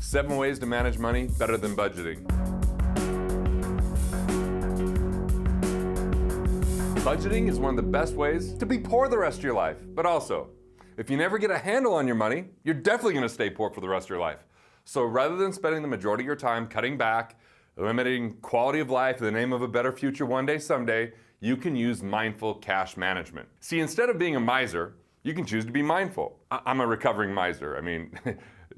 7 ways to manage money better than budgeting. Budgeting is one of the best ways to be poor the rest of your life. But also, if you never get a handle on your money, you're definitely going to stay poor for the rest of your life. So rather than spending the majority of your time cutting back, limiting quality of life in the name of a better future one day, someday, you can use mindful cash management. See, instead of being a miser, you can choose to be mindful. I'm a recovering miser. I mean,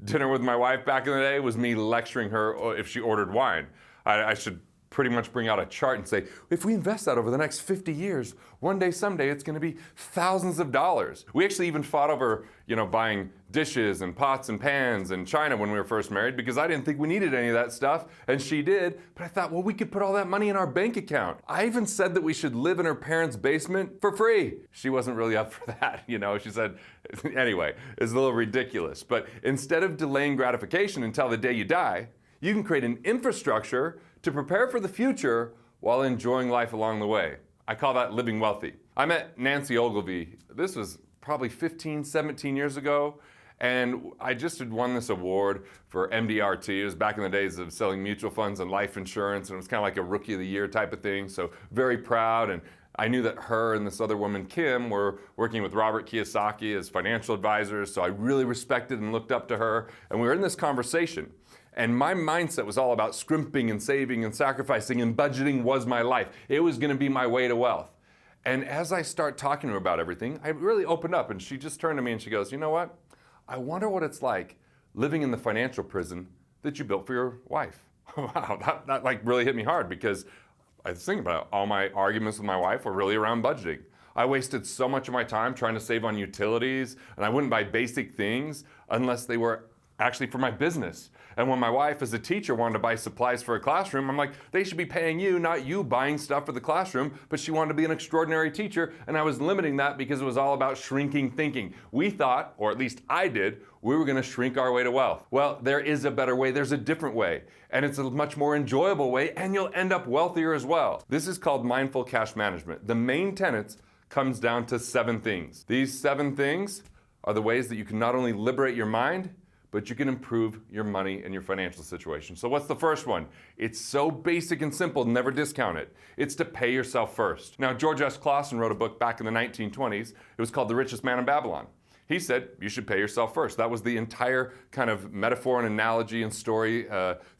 dinner with my wife back in the day was me lecturing her if she ordered wine. I should pretty much bring out a chart and say, if we invest that over the next 50 years, one day, someday, it's going to be thousands of dollars. We actually even fought over, buying dishes and pots and pans and china when we were first married because I didn't think we needed any of that stuff, and she did. But I thought, well, we could put all that money in our bank account. I even said that we should live in her parents' basement for free. She wasn't really up for that, She said, anyway, it's a little ridiculous. But instead of delaying gratification until the day you die, you can create an infrastructure to prepare for the future while enjoying life along the way. I call that living wealthy. I met Nancy Ogilvy. This was probably 15, 17 years ago, and I just had won this award for MDRT. It was back in the days of selling mutual funds and life insurance, and it was kind of like a rookie of the year type of thing, so very proud. And I knew that her and this other woman, Kim, were working with Robert Kiyosaki as financial advisors, so I really respected and looked up to her, and we were in this conversation. And my mindset was all about scrimping and saving and sacrificing, and budgeting was my life. It was going to be my way to wealth. And as I start talking to her about everything, I really opened up, and she just turned to me and she goes, you know what? I wonder what it's like living in the financial prison that you built for your wife. Wow, that like really hit me hard, because I was thinking about it. All my arguments with my wife were really around budgeting. I wasted so much of my time trying to save on utilities, and I wouldn't buy basic things unless they were actually for my business. And when my wife as a teacher wanted to buy supplies for a classroom, I'm like, they should be paying you, not you buying stuff for the classroom. But she wanted to be an extraordinary teacher, and I was limiting that because it was all about shrinking thinking. We thought, or at least I did, we were going to shrink our way to wealth. Well, there is a better way. There's a different way, and it's a much more enjoyable way, and you'll end up wealthier as well. This is called mindful cash management. The main tenets comes down to 7 things. These 7 things are the ways that you can not only liberate your mind, but you can improve your money and your financial situation. So what's the first one? It's so basic and simple, never discount it. It's to pay yourself first. Now, George S. Clason wrote a book back in the 1920s. It was called The Richest Man in Babylon. He said, you should pay yourself first. That was the entire kind of metaphor and analogy and story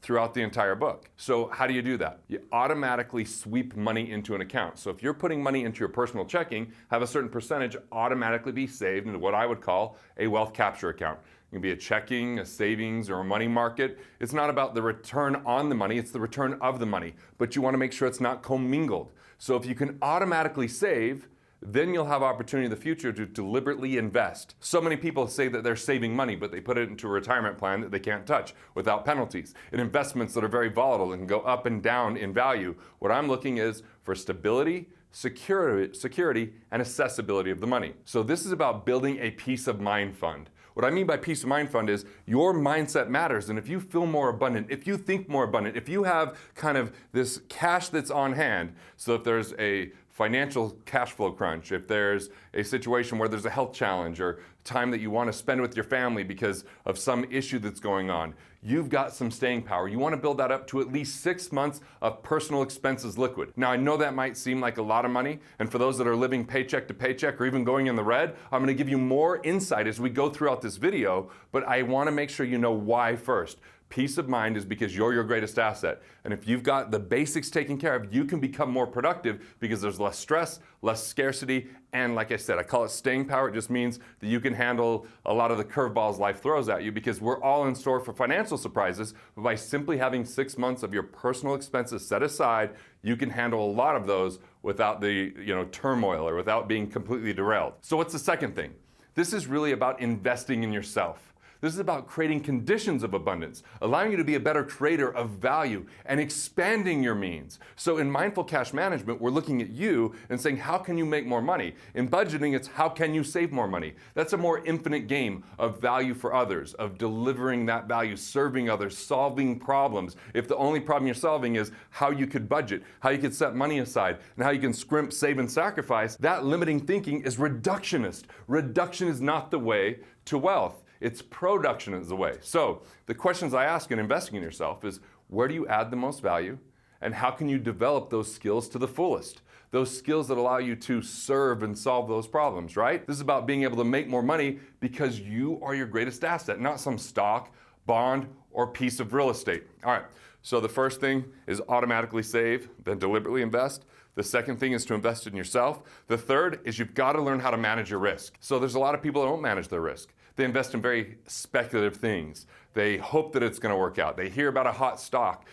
throughout the entire book. So how do you do that? You automatically sweep money into an account. So if you're putting money into your personal checking, have a certain percentage automatically be saved into what I would call a wealth capture account. It can be a checking, a savings, or a money market. It's not about the return on the money, it's the return of the money. But you want to make sure it's not commingled. So if you can automatically save, then you'll have opportunity in the future to deliberately invest. So many people say that they're saving money, but they put it into a retirement plan that they can't touch without penalties, in investments that are very volatile and can go up and down in value. What I'm looking is for stability, security, and accessibility of the money. So this is about building a peace of mind fund. What I mean by peace of mind fund is your mindset matters, and if you feel more abundant, if you think more abundant, if you have kind of this cash that's on hand, so if there's a financial cash flow crunch, if there's a situation where there's a health challenge or time that you want to spend with your family because of some issue that's going on, you've got some staying power. You want to build that up to at least 6 months of personal expenses liquid. Now, I know that might seem like a lot of money, and for those that are living paycheck to paycheck or even going in the red, I'm going to give you more insight as we go throughout this video, but I want to make sure you know why first. Peace of mind is because you're your greatest asset. And if you've got the basics taken care of, you can become more productive because there's less stress, less scarcity, and like I said, I call it staying power. It just means that you can handle a lot of the curveballs life throws at you, because we're all in store for financial surprises. But by simply having 6 months of your personal expenses set aside, you can handle a lot of those without the turmoil or without being completely derailed. So what's the second thing? This is really about investing in yourself. This is about creating conditions of abundance, allowing you to be a better creator of value and expanding your means. So in mindful cash management, we're looking at you and saying, how can you make more money? In budgeting, it's how can you save more money? That's a more infinite game of value for others, of delivering that value, serving others, solving problems. If the only problem you're solving is how you could budget, how you could set money aside, and how you can scrimp, save, and sacrifice, that limiting thinking is reductionist. Reduction is not the way to wealth. It's production is the way. So the questions I ask in investing in yourself is, where do you add the most value? And how can you develop those skills to the fullest? Those skills that allow you to serve and solve those problems, right? This is about being able to make more money because you are your greatest asset, not some stock, bond, or piece of real estate. All right, so the first thing is automatically save, then deliberately invest. The second thing is to invest in yourself. The third is you've got to learn how to manage your risk. So there's a lot of people that don't manage their risk. They invest in very speculative things. They hope that it's going to work out. They hear about a hot stock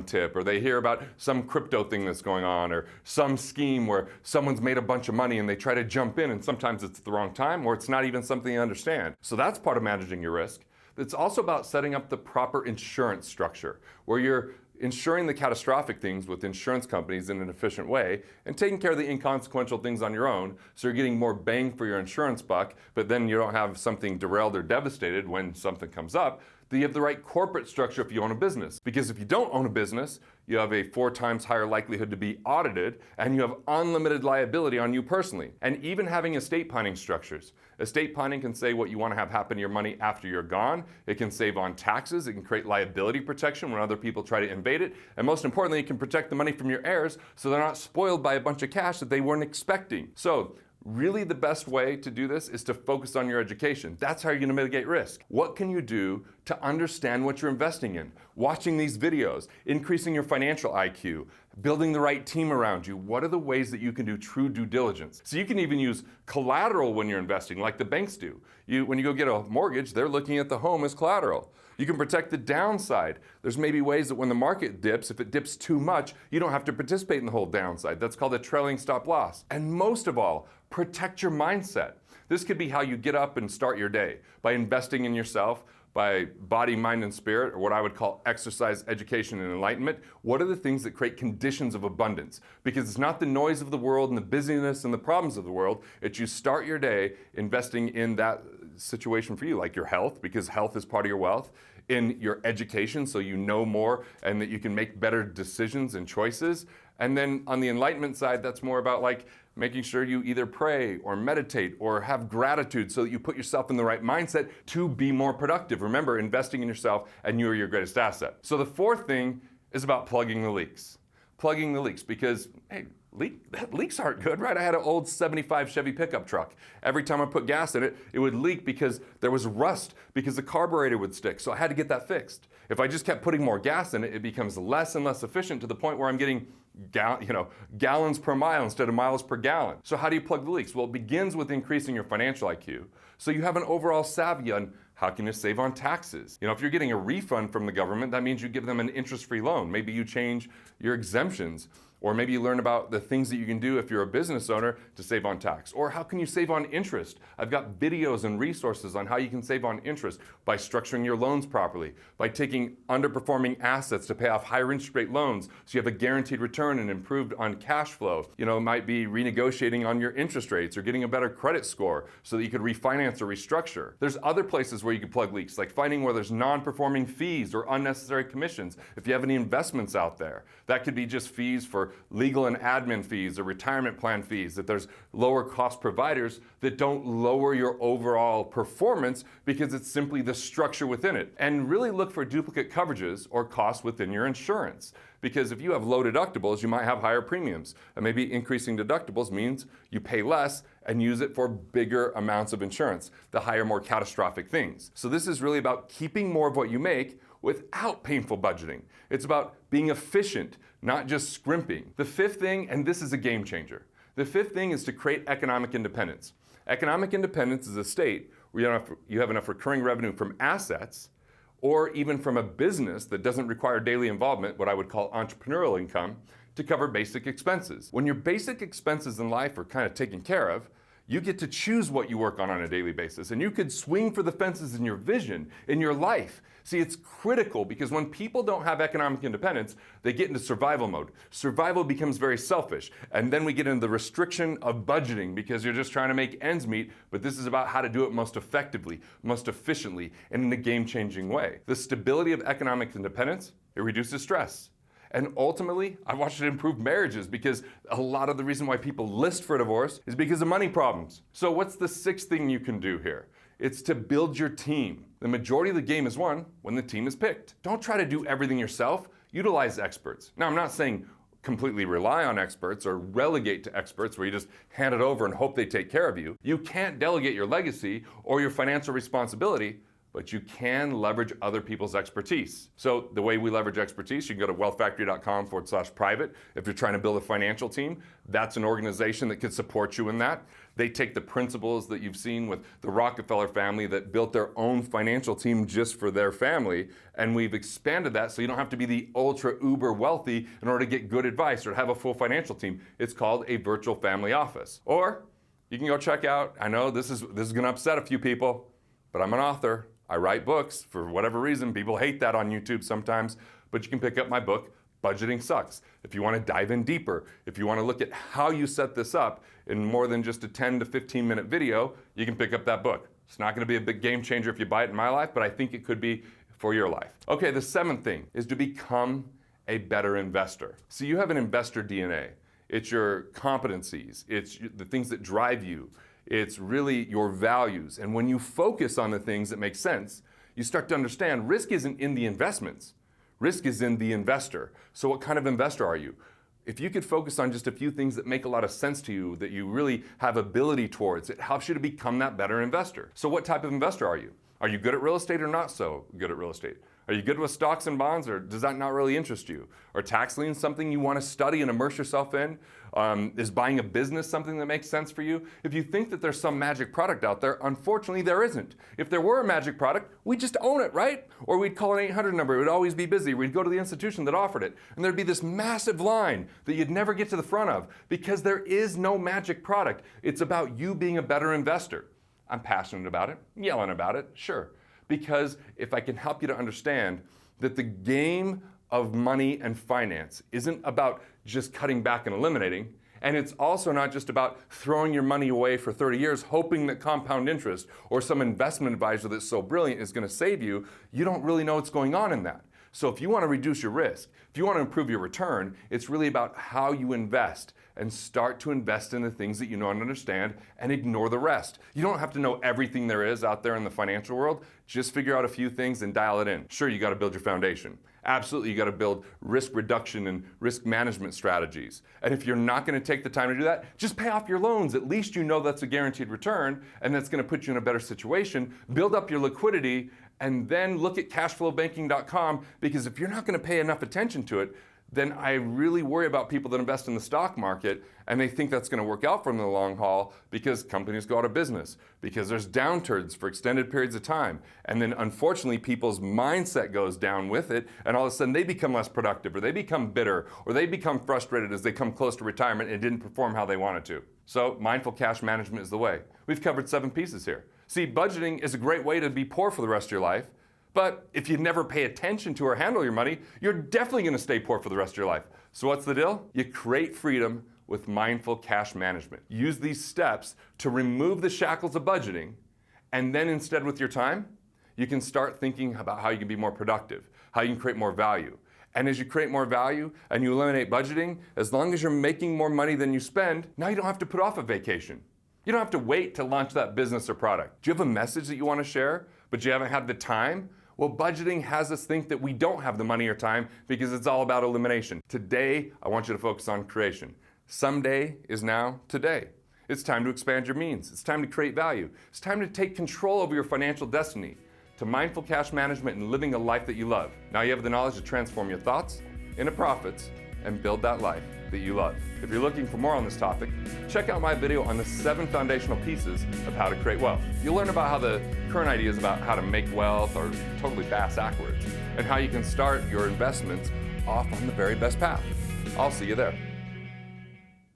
tip, or they hear about some crypto thing that's going on, or some scheme where someone's made a bunch of money and they try to jump in, and sometimes it's the wrong time, or it's not even something you understand. So that's part of managing your risk. It's also about setting up the proper insurance structure, where you're insuring the catastrophic things with insurance companies in an efficient way and taking care of the inconsequential things on your own, so you're getting more bang for your insurance buck, but then you don't have something derailed or devastated when something comes up. That you have the right corporate structure if you own a business. Because if you don't own a business, you have a 4 times higher likelihood to be audited, and you have unlimited liability on you personally. And even having estate planning structures. Estate planning can say what you want to have happen to your money after you're gone. It can save on taxes. It can create liability protection when other people try to invade it. And most importantly, it can protect the money from your heirs so they're not spoiled by a bunch of cash that they weren't expecting. So really the best way to do this is to focus on your education. That's how you're going to mitigate risk. What can you do to understand what you're investing in? Watching these videos, increasing your financial IQ, building the right team around you. What are the ways that you can do true due diligence? So you can even use collateral when you're investing, like the banks do. When you go get a mortgage, they're looking at the home as collateral. You can protect the downside. There's maybe ways that when the market dips, if it dips too much, you don't have to participate in the whole downside. That's called a trailing stop loss. And most of all, protect your mindset. This could be how you get up and start your day, by investing in yourself, by body, mind, and spirit, or what I would call exercise, education, and enlightenment. What are the things that create conditions of abundance? Because it's not the noise of the world and the busyness and the problems of the world. It's you start your day investing in that situation for you, like your health, because health is part of your wealth, in your education, so you know more and that you can make better decisions and choices. And then on the enlightenment side, that's more about like making sure you either pray or meditate or have gratitude so that you put yourself in the right mindset to be more productive. Remember, investing in yourself, and you are your greatest asset. So the fourth thing is about plugging the leaks. Plugging the leaks, because hey, leaks aren't good, right? I had an old 75 Chevy pickup truck. Every time I put gas in it, it would leak because there was rust, because the carburetor would stick. So I had to get that fixed. If I just kept putting more gas in it, it becomes less and less efficient, to the point where I'm getting gallons per mile instead of miles per gallon. So how do you plug the leaks? Well, it begins with increasing your financial IQ. So you have an overall savvy on how can you save on taxes. If you're getting a refund from the government, that means you give them an interest-free loan. Maybe you change your exemptions. Or maybe you learn about the things that you can do if you're a business owner to save on tax. Or how can you save on interest? I've got videos and resources on how you can save on interest by structuring your loans properly, by taking underperforming assets to pay off higher interest rate loans so you have a guaranteed return and improved on cash flow. It might be renegotiating on your interest rates or getting a better credit score so that you could refinance or restructure. There's other places where you can plug leaks, like finding where there's non-performing fees or unnecessary commissions. If you have any investments out there, that could be just fees for legal and admin fees or retirement plan fees, that there's lower cost providers that don't lower your overall performance because it's simply the structure within it. And really look for duplicate coverages or costs within your insurance. Because if you have low deductibles, you might have higher premiums. And maybe increasing deductibles means you pay less and use it for bigger amounts of insurance, the higher, more catastrophic things. So this is really about keeping more of what you make without painful budgeting. It's about being efficient, not just scrimping. The fifth thing, and this is a game changer, the fifth thing is to create economic independence. Economic independence is a state where you have enough recurring revenue from assets, or even from a business that doesn't require daily involvement, what I would call entrepreneurial income, to cover basic expenses. When your basic expenses in life are kind of taken care of, you get to choose what you work on a daily basis, and you could swing for the fences in your vision, in your life. See, it's critical, because when people don't have economic independence, they get into survival mode. Survival becomes very selfish, and then we get into the restriction of budgeting, because you're just trying to make ends meet, but this is about how to do it most effectively, most efficiently, and in a game-changing way. The stability of economic independence, it reduces stress. And ultimately, I watched it improve marriages, because a lot of the reason why people list for divorce is because of money problems. So what's the sixth thing you can do here? It's to build your team. The majority of the game is won when the team is picked. Don't try to do everything yourself. Utilize experts. Now, I'm not saying completely rely on experts or relegate to experts where you just hand it over and hope they take care of you. You can't delegate your legacy or your financial responsibility, but you can leverage other people's expertise. So the way we leverage expertise, you can go to wealthfactory.com/private. If you're trying to build a financial team, that's an organization that could support you in that. They take the principles that you've seen with the Rockefeller family that built their own financial team just for their family, and we've expanded that so you don't have to be the ultra uber wealthy in order to get good advice or to have a full financial team. It's called a virtual family office. Or you can go check out, I know this is gonna upset a few people, but I'm an author. I write books. For whatever reason, people hate that on YouTube sometimes, but you can pick up my book, Budgeting Sucks. If you want to dive in deeper, if you want to look at how you set this up in more than just a 10 to 15 minute video, you can pick up that book. It's not going to be a big game changer if you buy it in my life, but I think it could be for your life. Okay, the seventh thing is to become a better investor. So you have an investor DNA. It's your competencies. It's the things that drive you. It's really your values. And when you focus on the things that make sense, you start to understand risk isn't in the investments. Risk is in the investor. So what kind of investor are you? If you could focus on just a few things that make a lot of sense to you, that you really have ability towards, it helps you to become that better investor. So what type of investor are you? Are you good at real estate or not so good at real estate? Are you good with stocks and bonds, or does that not really interest you? Are tax liens something you want to study and immerse yourself in? Is buying a business something that makes sense for you? If you think that there's some magic product out there, unfortunately there isn't. If there were a magic product, we'd just own it, right? Or we'd call an 800 number, it would always be busy. We'd go to the institution that offered it, and there'd be this massive line that you'd never get to the front of, because there is no magic product. It's about you being a better investor. I'm passionate about it, yelling about it, sure. Because if I can help you to understand that the game of money and finance isn't about just cutting back and eliminating, and it's also not just about throwing your money away for 30 years hoping that compound interest or some investment advisor that's so brilliant is going to save you, you don't really know what's going on in that. So if you want to reduce your risk, if you want to improve your return, it's really about how you invest, and start to invest in the things that you know and understand and ignore the rest. You don't have to know everything there is out there in the financial world. Just figure out a few things and dial it in. Sure, you got to build your foundation. Absolutely, you got to build risk reduction and risk management strategies. And if you're not going to take the time to do that, just pay off your loans. At least you know that's a guaranteed return, and that's going to put you in a better situation. Build up your liquidity, and then look at cashflowbanking.com, because if you're not going to pay enough attention to it, then I really worry about people that invest in the stock market and they think that's going to work out for them in the long haul, because companies go out of business, because there's downturns for extended periods of time. And then unfortunately people's mindset goes down with it, and all of a sudden they become less productive, or they become bitter, or they become frustrated as they come close to retirement and didn't perform how they wanted to. So mindful cash management is the way. We've covered 7 pieces here. See, budgeting is a great way to be poor for the rest of your life. But if you never pay attention to or handle your money, you're definitely going to stay poor for the rest of your life. So what's the deal? You create freedom with mindful cash management. Use these steps to remove the shackles of budgeting, and then instead with your time, you can start thinking about how you can be more productive, how you can create more value. And as you create more value and you eliminate budgeting, as long as you're making more money than you spend, now you don't have to put off a vacation. You don't have to wait to launch that business or product. Do you have a message that you want to share, but you haven't had the time? Well, budgeting has us think that we don't have the money or time because it's all about elimination. Today, I want you to focus on creation. Someday is now today. It's time to expand your means. It's time to create value. It's time to take control over your financial destiny, to mindful cash management and living a life that you love. Now you have the knowledge to transform your thoughts into profits and build that life that you love. If you're looking for more on this topic, check out my video on the 7 foundational pieces of how to create wealth. You'll learn about how the current ideas about how to make wealth are totally bass-ackwards, and how you can start your investments off on the very best path. I'll see you there.